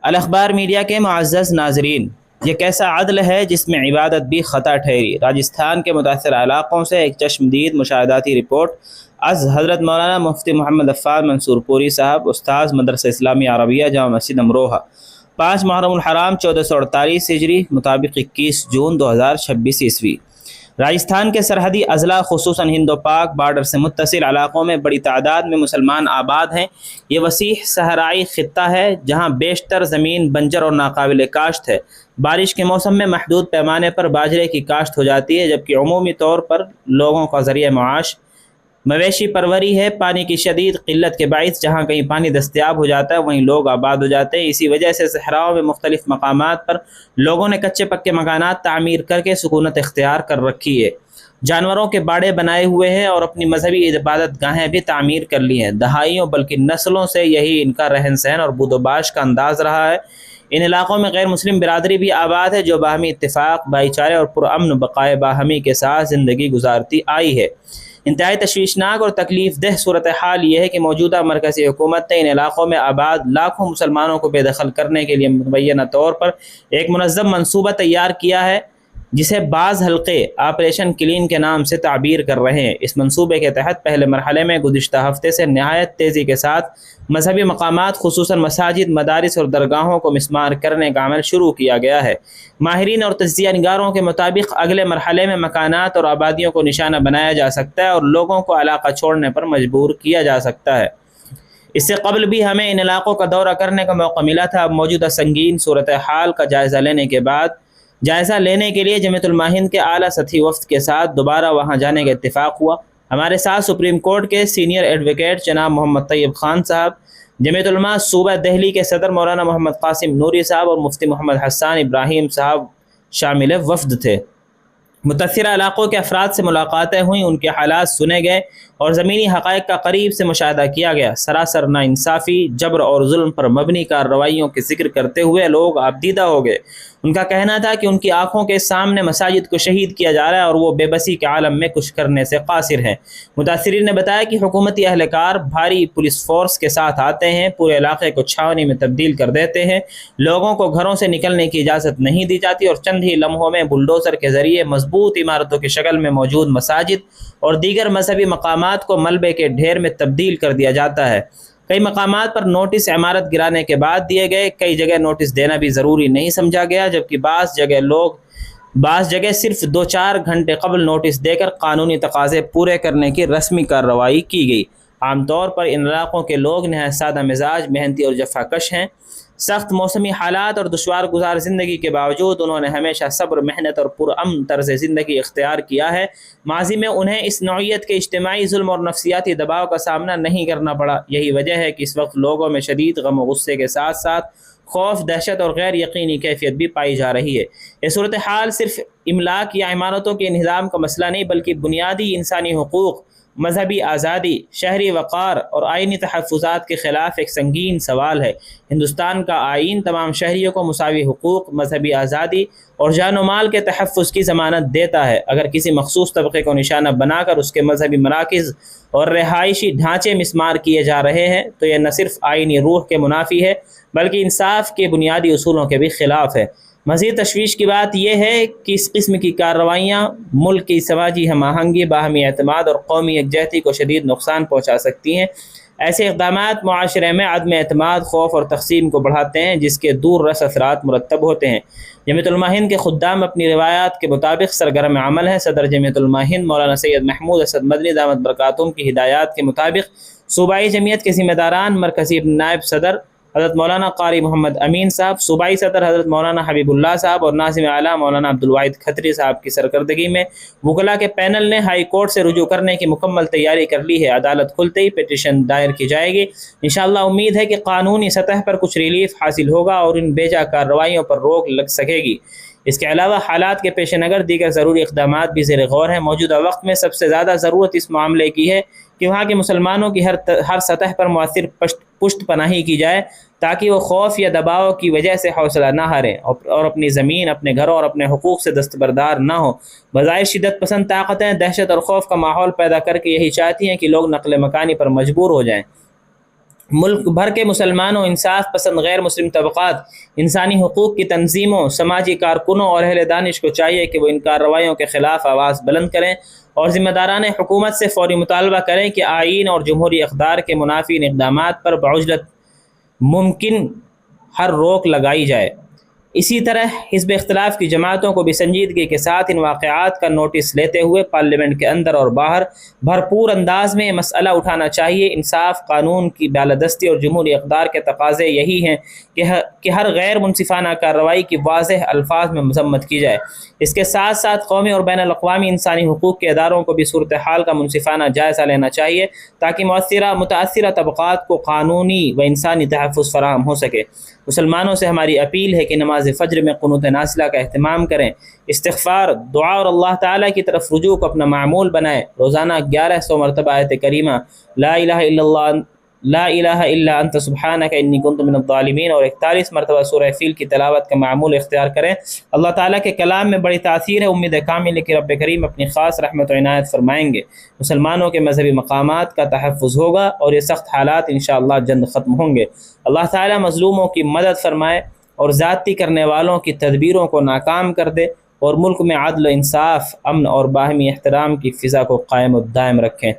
الاخبار media کے معزز ناظرین، یہ کیسا عدل ہے جس میں عبادت بھی خطا ٹھہری؟ راجستھان کے متاثرہ علاقوں سے ایک چشمدید مشاہداتی رپورٹ از حضرت مولانا مفتی محمد عفان منصور پوری صاحب، استاذ مدرسہ اسلامیہ عربیہ جامع مسجد امروہہ، 5 محرم الحرام 1448 ہجری مطابق 21 جون 2026 عیسوی۔ راجستھان کے سرحدی اضلاع خصوصاً ہند و پاک بارڈر سے متصل علاقوں میں بڑی تعداد میں مسلمان آباد ہیں۔ یہ وسیع صحرائی خطہ ہے جہاں بیشتر زمین بنجر اور ناقابل کاشت ہے۔ بارش کے موسم میں محدود پیمانے پر باجرے کی کاشت ہو جاتی ہے، جبکہ عمومی طور پر لوگوں کا ذریعہ معاش مویشی پروری ہے۔ پانی کی شدید قلت کے باعث جہاں کہیں پانی دستیاب ہو جاتا ہے وہیں لوگ آباد ہو جاتے ہیں۔ اسی وجہ سے صحراؤں میں مختلف مقامات پر لوگوں نے کچے پکے مکانات تعمیر کر کے سکونت اختیار کر رکھی ہے۔ جانوروں کے باڑے بنائے ہوئے ہیں اور اپنی مذہبی عبادت گاہیں بھی تعمیر کر لی ہیں۔ دہائیوں بلکہ نسلوں سے یہی ان کا رہن سہن اور بود و باش کا انداز رہا ہے۔ ان علاقوں میں غیر مسلم برادری بھی آباد ہے جو باہمی اتفاق، بھائی چارے اور پرامن بقائے باہمی کے ساتھ زندگی گزارتی آئی ہے۔ انتہائی تشویشناک اور تکلیف دہ صورتحال یہ ہے کہ موجودہ مرکزی حکومت نے ان علاقوں میں آباد لاکھوں مسلمانوں کو بے دخل کرنے کے لیے مبینہ طور پر ایک منظم منصوبہ تیار کیا ہے، جسے بعض حلقے آپریشن کلین کے نام سے تعبیر کر رہے ہیں۔ اس منصوبے کے تحت پہلے مرحلے میں گزشتہ ہفتے سے نہایت تیزی کے ساتھ مذہبی مقامات خصوصاً مساجد، مدارس اور درگاہوں کو مسمار کرنے کا عمل شروع کیا گیا ہے۔ ماہرین اور تجزیہ نگاروں کے مطابق اگلے مرحلے میں مکانات اور آبادیوں کو نشانہ بنایا جا سکتا ہے اور لوگوں کو علاقہ چھوڑنے پر مجبور کیا جا سکتا ہے۔ اس سے قبل بھی ہمیں ان علاقوں کا دورہ کرنے کا موقع ملا تھا۔ اب موجودہ سنگین صورتحال کا جائزہ لینے کے لیے جمعیت علماء ہند کے اعلیٰ سطحی وفد کے ساتھ دوبارہ وہاں جانے کا اتفاق ہوا۔ ہمارے ساتھ سپریم کورٹ کے سینئر ایڈوکیٹ جناب محمد طیب خان صاحب، جمعیت علماء صوبہ دہلی کے صدر مولانا محمد قاسم نوری صاحب اور مفتی محمد حسان ابراہیم صاحب شامل وفد تھے۔ متاثرہ علاقوں کے افراد سے ملاقاتیں ہوئیں، ان کے حالات سنے گئے اور زمینی حقائق کا قریب سے مشاہدہ کیا گیا۔ سراسر ناانصافی، جبر اور ظلم پر مبنی کارروائیوں کے ذکر کرتے ہوئے لوگ آبدیدہ ہو گئے۔ ان کا کہنا تھا کہ ان کی آنکھوں کے سامنے مساجد کو شہید کیا جا رہا ہے اور وہ بے بسی کے عالم میں کچھ کرنے سے قاصر ہیں۔ متاثرین نے بتایا کہ حکومتی اہلکار بھاری پولیس فورس کے ساتھ آتے ہیں، پورے علاقے کو چھاونی میں تبدیل کر دیتے ہیں، لوگوں کو گھروں سے نکلنے کی اجازت نہیں دی جاتی اور چند ہی لمحوں میں بلڈوزر کے ذریعے مضبوط عمارتوں کی شکل میں موجود مساجد اور دیگر مذہبی مقامات کو ملبے کے ڈھیر میں تبدیل کر دیا جاتا ہے۔ کئی مقامات پر نوٹس عمارت گرانے کے بعد دیے گئے، کئی جگہ نوٹس دینا بھی ضروری نہیں سمجھا گیا، جبکہ بعض جگہ صرف 2-4 گھنٹے قبل نوٹس دے کر قانونی تقاضے پورے کرنے کی رسمی کارروائی کی گئی۔ عام طور پر ان علاقوں کے لوگ نہایت سادہ مزاج، محنتی اور جفاکش ہیں۔ سخت موسمی حالات اور دشوار گزار زندگی کے باوجود انہوں نے ہمیشہ صبر، محنت اور پرامن طرز زندگی اختیار کیا ہے۔ ماضی میں انہیں اس نوعیت کے اجتماعی ظلم اور نفسیاتی دباؤ کا سامنا نہیں کرنا پڑا۔ یہی وجہ ہے کہ اس وقت لوگوں میں شدید غم و غصے کے ساتھ ساتھ خوف، دہشت اور غیر یقینی کیفیت بھی پائی جا رہی ہے۔ یہ صورتحال صرف املاک یا عمارتوں کے انہدام کا مسئلہ نہیں بلکہ بنیادی انسانی حقوق، مذہبی آزادی، شہری وقار اور آئینی تحفظات کے خلاف ایک سنگین سوال ہے۔ ہندوستان کا آئین تمام شہریوں کو مساوی حقوق، مذہبی آزادی اور جان و مال کے تحفظ کی ضمانت دیتا ہے۔ اگر کسی مخصوص طبقے کو نشانہ بنا کر اس کے مذہبی مراکز اور رہائشی ڈھانچے مسمار کیے جا رہے ہیں تو یہ نہ صرف آئینی روح کے منافی ہے بلکہ انصاف کے بنیادی اصولوں کے بھی خلاف ہے۔ مزید تشویش کی بات یہ ہے کہ اس قسم کی کارروائیاں ملک کی سماجی ہم آہنگی، باہمی اعتماد اور قومی یکجہتی کو شدید نقصان پہنچا سکتی ہیں۔ ایسے اقدامات معاشرے میں عدم اعتماد، خوف اور تقسیم کو بڑھاتے ہیں جس کے دور رس اثرات مرتب ہوتے ہیں۔ جمعیت علماء ہند کے خدام اپنی روایات کے مطابق سرگرم عمل ہیں۔ صدر جمعیت علماء ہند مولانا سید محمود اسد مدنی دامت برکاتہم کی ہدایات کے مطابق صوبائی جمعیت کے ذمہ داران، مرکزی نائب صدر حضرت مولانا قاری محمد امین صاحب، صوبائی صدر حضرت مولانا حبیب اللہ صاحب اور ناظم اعلیٰ مولانا عبدالواحد کھتری صاحب کی سرکردگی میں وکلاء کے پینل نے ہائی کورٹ سے رجوع کرنے کی مکمل تیاری کر لی ہے۔ عدالت کھلتے ہی پٹیشن دائر کی جائے گی۔ انشاءاللہ امید ہے کہ قانونی سطح پر کچھ ریلیف حاصل ہوگا اور ان بیجا کارروائیوں پر روک لگ سکے گی۔ اس کے علاوہ حالات کے پیش نظر دیگر ضروری اقدامات بھی زیر غور ہیں۔ موجودہ وقت میں سب سے زیادہ ضرورت اس معاملے کی ہے کہ وہاں کے مسلمانوں کی ہر سطح پر مؤثر پشت پناہی کی جائے تاکہ وہ خوف یا دباؤ کی وجہ سے حوصلہ نہ ہاریں اور اپنی زمین، اپنے گھروں اور اپنے حقوق سے دستبردار نہ ہوں۔ بظاہر شدت پسند طاقتیں دہشت اور خوف کا ماحول پیدا کر کے یہی چاہتی ہیں کہ لوگ نقل مکانی پر مجبور ہو جائیں۔ ملک بھر کے مسلمانوں، انصاف پسند غیر مسلم طبقات، انسانی حقوق کی تنظیموں، سماجی کارکنوں اور اہل دانش کو چاہیے کہ وہ ان کارروائیوں کے خلاف آواز بلند کریں اور ذمہ داران حکومت سے فوری مطالبہ کریں کہ آئین اور جمہوری اقدار کے منافی ان اقدامات پر بعجلت ممکن ہر روک لگائی جائے۔ اسی طرح حزب اختلاف کی جماعتوں کو بھی سنجیدگی کے ساتھ ان واقعات کا نوٹس لیتے ہوئے پارلیمنٹ کے اندر اور باہر بھرپور انداز میں یہ مسئلہ اٹھانا چاہیے۔ انصاف، قانون کی بالادستی اور جمہوری اقدار کے تقاضے یہی ہیں کہ ہر غیر منصفانہ کارروائی کی واضح الفاظ میں مذمت کی جائے۔ اس کے ساتھ ساتھ قومی اور بین الاقوامی انسانی حقوق کے اداروں کو بھی صورتحال کا منصفانہ جائزہ لینا چاہیے تاکہ متاثرہ طبقات کو قانونی و انسانی تحفظ فراہم ہو سکے۔ مسلمانوں سے ہماری اپیل ہے کہ نماز فجر میں قنوت نازلہ کا اہتمام کریں، استغفار، دعا اور اللہ تعالیٰ کی طرف رجوع کو اپنا معمول بنائیں۔ روزانہ 1100 مرتبہ آیت کریمہ لا الہ الا اللہ، لا الہ الا انت سبحانک انی کنت من الظالمین اور 41 مرتبہ سورہ فیل کی تلاوت کا معمول اختیار کریں۔ اللہ تعالیٰ کے کلام میں بڑی تاثیر ہے، امید کامل ہے کہ رب کریم اپنی خاص رحمت و عنایت فرمائیں گے، مسلمانوں کے مذہبی مقامات کا تحفظ ہوگا اور یہ سخت حالات انشاءاللہ جلد ختم ہوں گے۔ اللہ تعالیٰ مظلوموں کی مدد فرمائے اور زیادتی کرنے والوں کی تدبیروں کو ناکام کر دے اور ملک میں عدل و انصاف، امن اور باہمی احترام کی فضا کو قائم و دائم رکھیں۔